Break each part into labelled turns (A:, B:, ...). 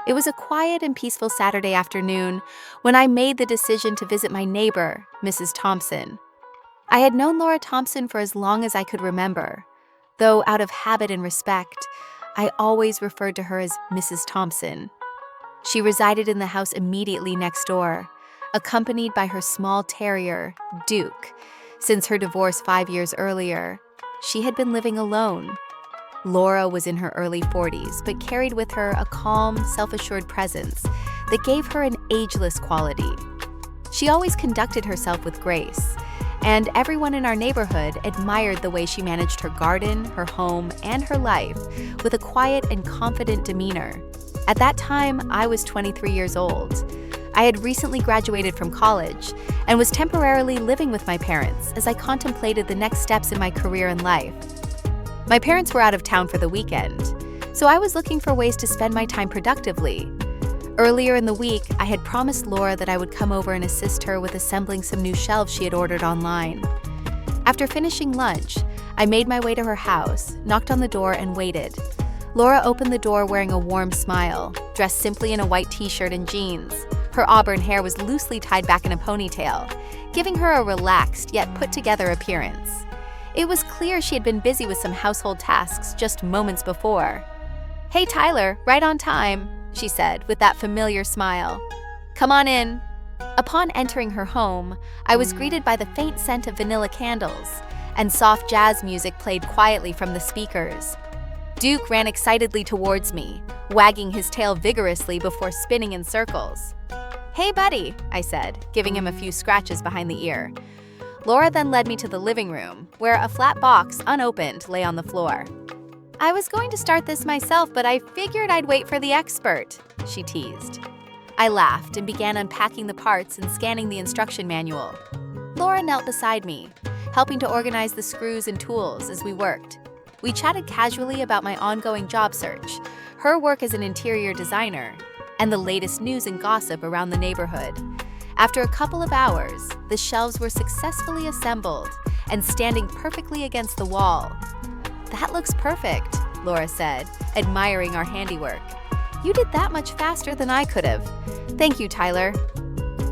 A: It was a quiet and peaceful Saturday afternoon when I made the decision to visit my neighbor, Mrs. Thompson. I had known Laura Thompson for as long as I could remember, though out of habit and respect, I always referred to her as Mrs. Thompson. She resided in the house immediately next door, accompanied by her small terrier, Duke. Since her divorce 5 years earlier, she had been living alone. Laura was in her early 40s, but carried with her a calm, self-assured presence that gave her an ageless quality. She always conducted herself with grace, and everyone in our neighborhood admired the way she managed her garden, her home, and her life with a quiet and confident demeanor. At that time, I was 23 years old. I had recently graduated from college and was temporarily living with my parents as I contemplated the next steps in my career and life. My parents were out of town for the weekend, so I was looking for ways to spend my time productively. Earlier in the week, I had promised Laura that I would come over and assist her with assembling some new shelves she had ordered online. After finishing lunch, I made my way to her house, knocked on the door, and waited. Laura opened the door wearing a warm smile, dressed simply in a white t-shirt and jeans. Her auburn hair was loosely tied back in a ponytail, giving her a relaxed yet put-together appearance. It was clear she had been busy with some household tasks just moments before. "Hey Tyler, right on time," she said with that familiar smile. "Come on in." Upon entering her home, I was greeted by the faint scent of vanilla candles, and soft jazz music played quietly from the speakers. Duke ran excitedly towards me, wagging his tail vigorously before spinning in circles. "Hey buddy," I said, giving him a few scratches behind the ear. Laura then led me to the living room, where a flat box, unopened, lay on the floor. "I was going to start this myself, but I figured I'd wait for the expert," she teased. I laughed and began unpacking the parts and scanning the instruction manual. Laura knelt beside me, helping to organize the screws and tools as we worked. We chatted casually about my ongoing job search, her work as an interior designer, and the latest news and gossip around the neighborhood. After a couple of hours, the shelves were successfully assembled and standing perfectly against the wall. "That looks perfect," Laura said, admiring our handiwork. "You did that much faster than I could have. Thank you, Tyler."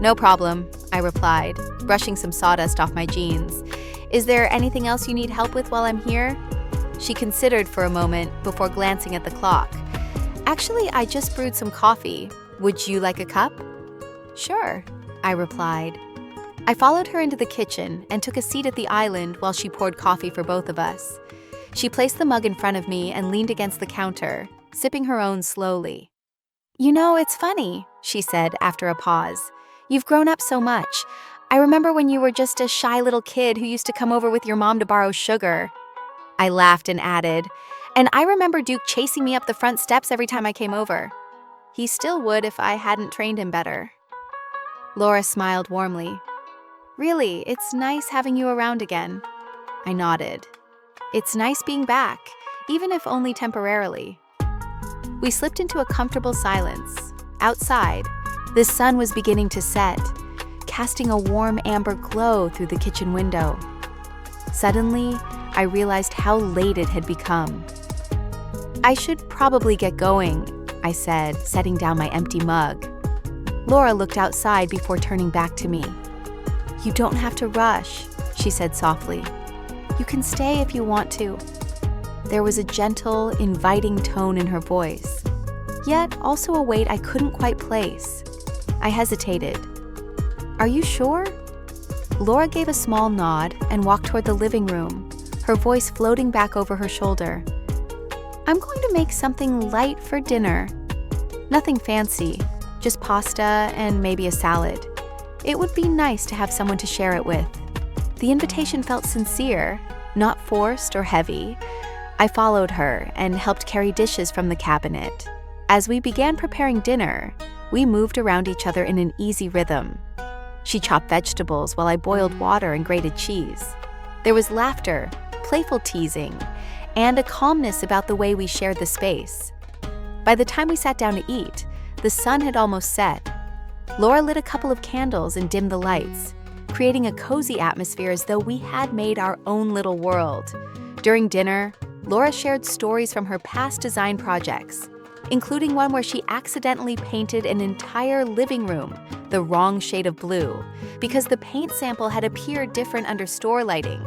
A: "No problem," I replied, brushing some sawdust off my jeans. "Is there anything else you need help with while I'm here?" She considered for a moment before glancing at the clock. "Actually, I just brewed some coffee. Would you like a cup?" "Sure," I replied. I followed her into the kitchen and took a seat at the island while she poured coffee for both of us. She placed the mug in front of me and leaned against the counter, sipping her own slowly. "You know, it's funny," she said after a pause. "You've grown up so much. I remember when you were just a shy little kid who used to come over with your mom to borrow sugar." I laughed and added, "And I remember Duke chasing me up the front steps every time I came over. He still would if I hadn't trained him better." Laura smiled warmly. "Really, it's nice having you around again." I nodded. "It's nice being back, even if only temporarily." We slipped into a comfortable silence. Outside, the sun was beginning to set, casting a warm amber glow through the kitchen window. Suddenly, I realized how late it had become. "I should probably get going," I said, setting down my empty mug. Laura looked outside before turning back to me. "You don't have to rush," she said softly. "You can stay if you want to." There was a gentle, inviting tone in her voice, yet also a weight I couldn't quite place. I hesitated. "Are you sure?" Laura gave a small nod and walked toward the living room, her voice floating back over her shoulder. "I'm going to make something light for dinner. Nothing fancy, just pasta and maybe a salad. It would be nice to have someone to share it with." The invitation felt sincere, not forced or heavy. I followed her and helped carry dishes from the cabinet. As we began preparing dinner, we moved around each other in an easy rhythm. She chopped vegetables while I boiled water and grated cheese. There was laughter, playful teasing, and a calmness about the way we shared the space. By the time we sat down to eat, the sun had almost set. Laura lit a couple of candles and dimmed the lights, creating a cozy atmosphere as though we had made our own little world. During dinner, Laura shared stories from her past design projects. including one where she accidentally painted an entire living room the wrong shade of blue because the paint sample had appeared different under store lighting.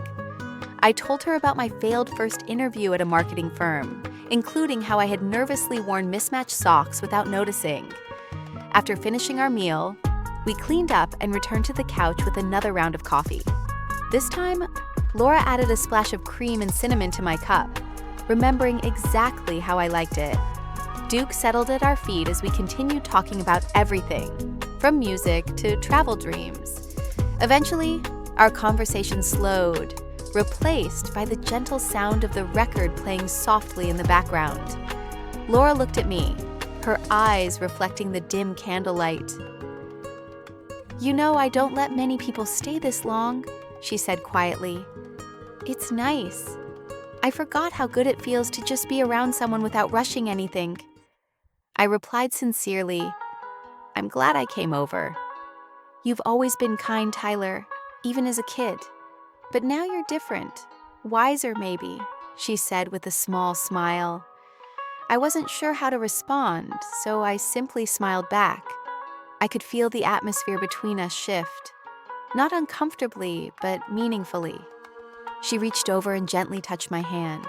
A: I told her about my failed first interview at a marketing firm, including how I had nervously worn mismatched socks without noticing. After finishing our meal, we cleaned up and returned to the couch with another round of coffee. This time, Laura added a splash of cream and cinnamon to my cup, remembering exactly how I liked it. Duke settled at our feet as we continued talking about everything, from music to travel dreams. Eventually, our conversation slowed, replaced by the gentle sound of the record playing softly in the background. Laura looked at me, her eyes reflecting the dim candlelight. "You know, I don't let many people stay this long," she said quietly. "It's nice. I forgot how good it feels to just be around someone without rushing anything." I replied sincerely, "I'm glad I came over. You've always been kind, Tyler, even as a kid. But now you're different. Wiser, maybe," she said with a small smile. I wasn't sure how to respond, so I simply smiled back. I could feel the atmosphere between us shift, not uncomfortably, but meaningfully. She reached over and gently touched my hand.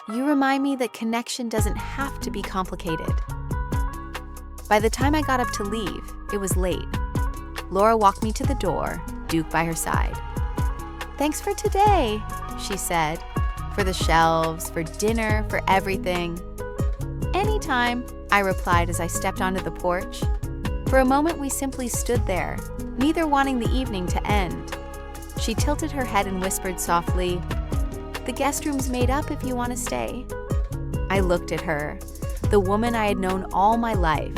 A: "You remind me that connection doesn't have to be complicated." By the time I got up to leave, it was late. Laura walked me to the door, Duke by her side. "Thanks for today," she said. "For the shelves, for dinner, for everything." "Anytime," I replied as I stepped onto the porch. For a moment, we simply stood there, neither wanting the evening to end. She tilted her head and whispered softly, "The guest room's made up if you want to stay." I looked at her, the woman I had known all my life,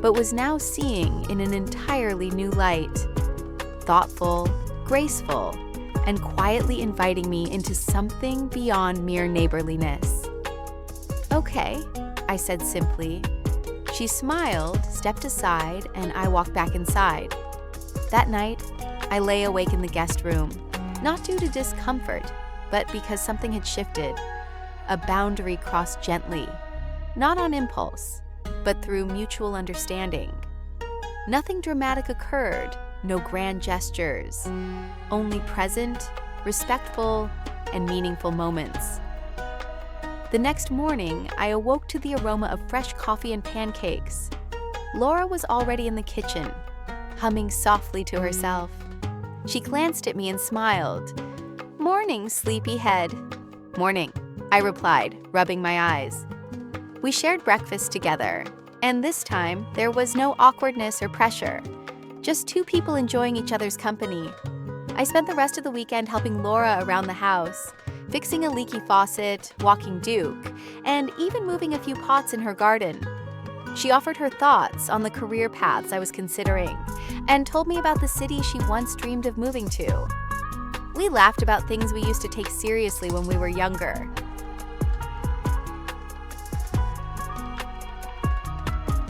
A: but was now seeing in an entirely new light. Thoughtful, graceful, and quietly inviting me into something beyond mere neighborliness. "Okay," I said simply. She smiled, stepped aside, and I walked back inside. That night, I lay awake in the guest room, not due to discomfort, but because something had shifted. A boundary crossed gently, not on impulse, but through mutual understanding. Nothing dramatic occurred, no grand gestures, only present, respectful, and meaningful moments. The next morning, I awoke to the aroma of fresh coffee and pancakes. Laura was already in the kitchen, humming softly to herself. She glanced at me and smiled. "Morning, sleepyhead." "Morning," I replied, rubbing my eyes. We shared breakfast together, and this time there was no awkwardness or pressure, just two people enjoying each other's company. I spent the rest of the weekend helping Laura around the house, fixing a leaky faucet, walking Duke, and even moving a few pots in her garden. She offered her thoughts on the career paths I was considering and told me about the city she once dreamed of moving to. We laughed about things we used to take seriously when we were younger,